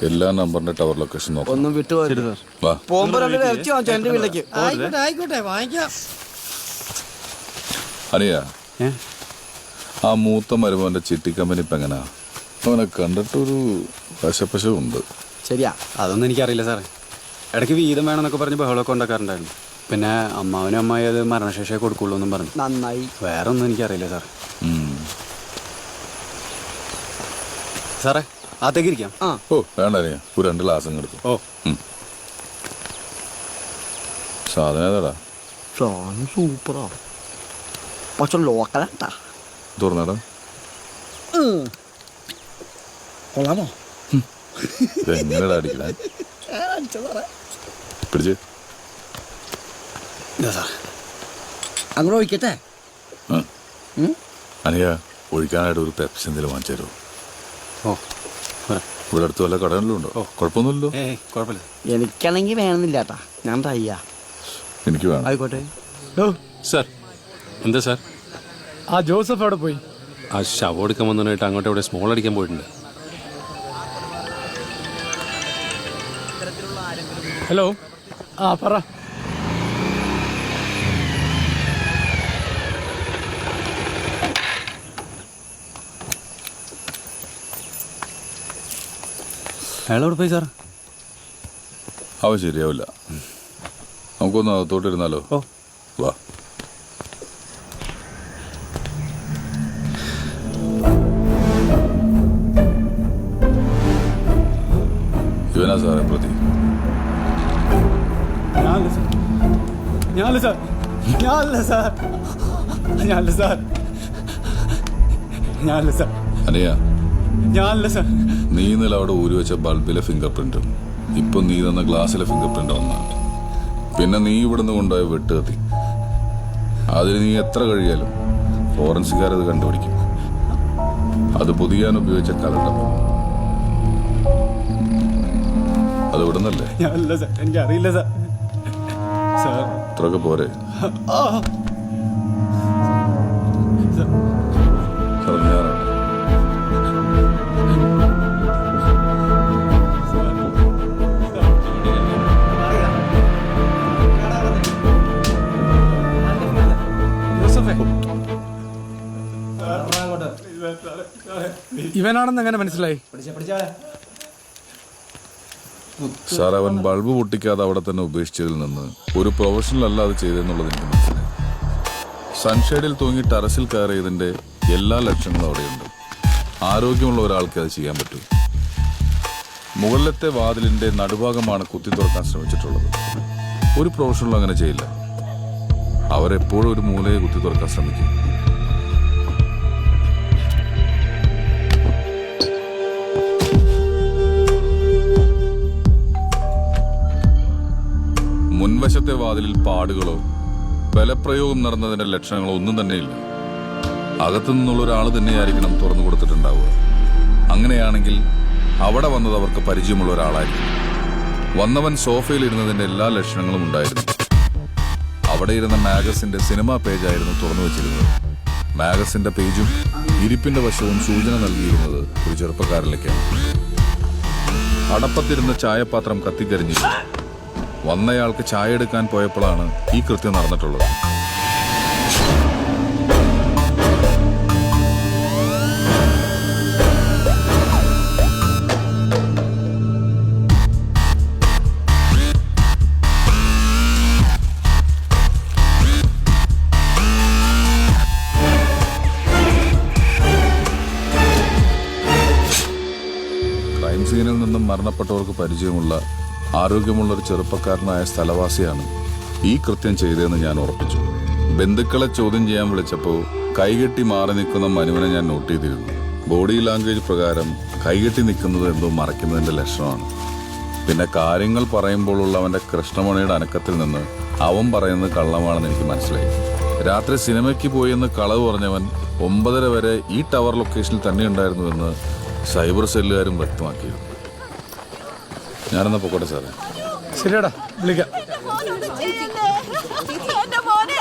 എല്ലാ നമ്പറിന്റെ tower location നോക്കാം. ഒന്നും വിട്ടുപോയി പോകുമ്പോ ഇറച്ചി വാങ്ങിച്ചോ എന്റെ വീട്ടിലേക്ക്. ആയിക്കോട്ടെ വാങ്ങിക്കാം. അനിയ ആ മൂത്ത മരുമോന്റെ ചിട്ടി കമ്പനി ഇപ്പൊ എങ്ങനാ? അവനെ കണ്ടിട്ടൊരു വശപ്പശവുണ്ട്. ശരിയാ, അതൊന്നും എനിക്കറിയില്ല സാറേ. ഇടയ്ക്ക് വീതം വേണമെന്നൊക്കെ പറഞ്ഞ് ബഹളമൊക്കെ ഉണ്ടാക്കാറുണ്ടായിരുന്നു. പിന്നെ അമ്മാവനും അമ്മായി അത് മരണശേഷമേ കൊടുക്കുള്ളൂ എന്നും പറഞ്ഞു. നന്നായി. വേറെ ഒന്നും എനിക്കറിയില്ല സാറേ. സാറേ അകത്തേക്ക് ഇരിക്കാം. ഓ വേണ്ട അനിയ, ഒരു 2 ഗ്ലാസ് എടുത്തു. ഓ സാധനം ഏതാടാ? സൂപ്പറാ, പക്ഷെ ലോക്കലാട്ടാ. തുറന്നടാ. കൊള്ളാമോ? എങ്ങനെടാ അടിക്കണേ? പിടിച്ച് അങ്ങനെ ഒഴിക്കട്ടെ. അനിയ ഒഴിക്കാനായിട്ട് ഒരു പെപ്സി എന്തെങ്കിലും വാങ്ങിച്ചു തരുമോ? ഓ ഇവിടെ അടുത്ത് വല്ല കടകളിലും ഉണ്ടോ? കുഴപ്പമൊന്നുമില്ലല്ലോ. കുഴപ്പമില്ല. എനിക്കാണെങ്കിൽ വേണമെന്നില്ല കേട്ടാ, ഞാൻ തയ്യാ. എനിക്ക് വേണം. ആയിക്കോട്ടെ. സാർ എന്താ സാർ? ആ ജോസഫ് അവിടെ പോയി. ആ ശവം എടുക്കാൻ വന്നതായിട്ട് അങ്ങോട്ട് ഇവിടെ സ്മോൾ അടിക്കാൻ പോയിട്ടുണ്ട്. ഹലോ, ആ പറ. അയാളോട് പോയി സാർ. അവ ശരിയാവില്ല. നമുക്കൊന്ന് അകത്തോട്ടിരുന്നാലോ? ഓ വാ. ഇവനാ സാറേ പ്രതി. അനിയ, നീ ഇന്നലെ അവിടെ ഊരി വെച്ച ബൾബിലെ ഫിംഗർ പ്രിന്റും ഇപ്പൊ നീ തന്ന ഗ്ലാസ്സിലെ ഫിംഗർ പ്രിന്റ് ഒന്നാണ്. പിന്നെ നീ ഇവിടുന്ന് കൊണ്ടുപോയ വെട്ടുകത്തി, അതിന് നീ എത്ര കഴിയാലും ഫോറൻസിക്കാരത് കണ്ടുപിടിക്കും. അത് പുതിയാൻ ഉപയോഗിച്ച കലണ്ടം, അത് ഇവിടുന്നല്ലേ? എനിക്കറിയില്ല സാർ. ഇത്രയൊക്കെ പോരെ? ഞാനാണ്. ഇവനാണെന്ന് എങ്ങനെ മനസ്സിലായി? സാർ, അവൻ ബൾബ് പൊട്ടിക്കാതെ അവിടെ തന്നെ ഉപേക്ഷിച്ചതിൽ നിന്ന് ഒരു പ്രൊഫഷണൽ അല്ല അത് ചെയ്തെന്നുള്ളത് എനിക്ക് മനസ്സിലായി. സൺഷെയ്ഡിൽ തൂങ്ങി ടെറസിൽ കയറിയതിന്റെ എല്ലാ ലക്ഷണങ്ങളും അവിടെയുണ്ട്. ആരോഗ്യമുള്ള ഒരാൾക്ക് അത് ചെയ്യാൻ പറ്റും. മുകളിലത്തെ വാതിലിന്റെ നടുഭാഗമാണ് കുത്തി തുറക്കാൻ ശ്രമിച്ചിട്ടുള്ളത്. ഒരു പ്രൊഫഷണൽ അങ്ങനെ ചെയ്യില്ല. അവരെപ്പോഴും ഒരു മൂലയെ കുത്തി തുറക്കാൻ ശ്രമിക്കും. മുൻവശത്തെ വാതിലിൽ പാടുകളോ ബലപ്രയോഗം നടന്നതിന്റെ ലക്ഷണങ്ങളോ ഒന്നും തന്നെയില്ല. അകത്തു നിന്നുള്ള ഒരാൾ തന്നെയായിരിക്കണം തുറന്നു കൊടുത്തിട്ടുണ്ടാവുക. അങ്ങനെയാണെങ്കിൽ അവിടെ വന്നത് അവർക്ക് പരിചയമുള്ള ഒരാളായിരിക്കും. വന്നവൻ സോഫയിൽ ഇരുന്നതിന്റെ എല്ലാ ലക്ഷണങ്ങളും ഉണ്ടായിരുന്നു. അവിടെ ഇരുന്ന മാഗസിന്റെ സിനിമാ പേജായിരുന്നു തുറന്നു വെച്ചിരുന്നത്. മാഗസിന്റെ പേജും ഇരിപ്പിന്റെ വശവും സൂചന നൽകിയിരുന്നത് ഒരു ചെറുപ്പക്കാരിലേക്കാണ്. അടപ്പത്തിരുന്ന ചായപാത്രം കത്തിക്കരിഞ്ഞിരുന്നു. വന്നയാൾക്ക് ചായ എടുക്കാൻ പോയപ്പോഴാണ് ഈ കൃത്യം നടന്നിട്ടുള്ളത്. ക്രൈം സീനിൽ നിന്നും മരണപ്പെട്ടവർക്ക് പരിചയമുള്ള ആരോഗ്യമുള്ള ഒരു ചെറുപ്പക്കാരനായ സ്ഥലവാസിയാണ് ഈ കൃത്യം ചെയ്തതെന്ന് ഞാൻ ഉറപ്പിച്ചു. ബന്ധുക്കളെ ചോദ്യം ചെയ്യാൻ വിളിച്ചപ്പോൾ കൈകെട്ടി മാറി നിൽക്കുന്ന മനുവിനെ ഞാൻ നോട്ട് ചെയ്തിരുന്നു. ബോഡി ലാംഗ്വേജ് പ്രകാരം കൈകെട്ടി നിൽക്കുന്നത് എന്തോ മറയ്ക്കുന്നതിന്റെ ലക്ഷണമാണ്. പിന്നെ കാര്യങ്ങൾ പറയുമ്പോഴുള്ള അവന്റെ കൃഷ്ണമണിയുടെ അനക്കത്തിൽ നിന്ന് അവൻ പറയുന്നത് കള്ളമാണെന്ന് എനിക്ക് മനസ്സിലായി. രാത്രി സിനിമയ്ക്ക് പോയെന്ന് കളവ് പറഞ്ഞവൻ 9:30 വരെ ഈ ടവർ ലൊക്കേഷനിൽ തന്നെ ഉണ്ടായിരുന്നുവെന്ന് സൈബർ സെല്ലുകാരും വ്യക്തമാക്കിയിരുന്നു. ഞാനെന്നാ പൊക്കോട്ടെ സാറേ. ശരിയാടാ, വിളിക്കാം. എന്റെ മോനെ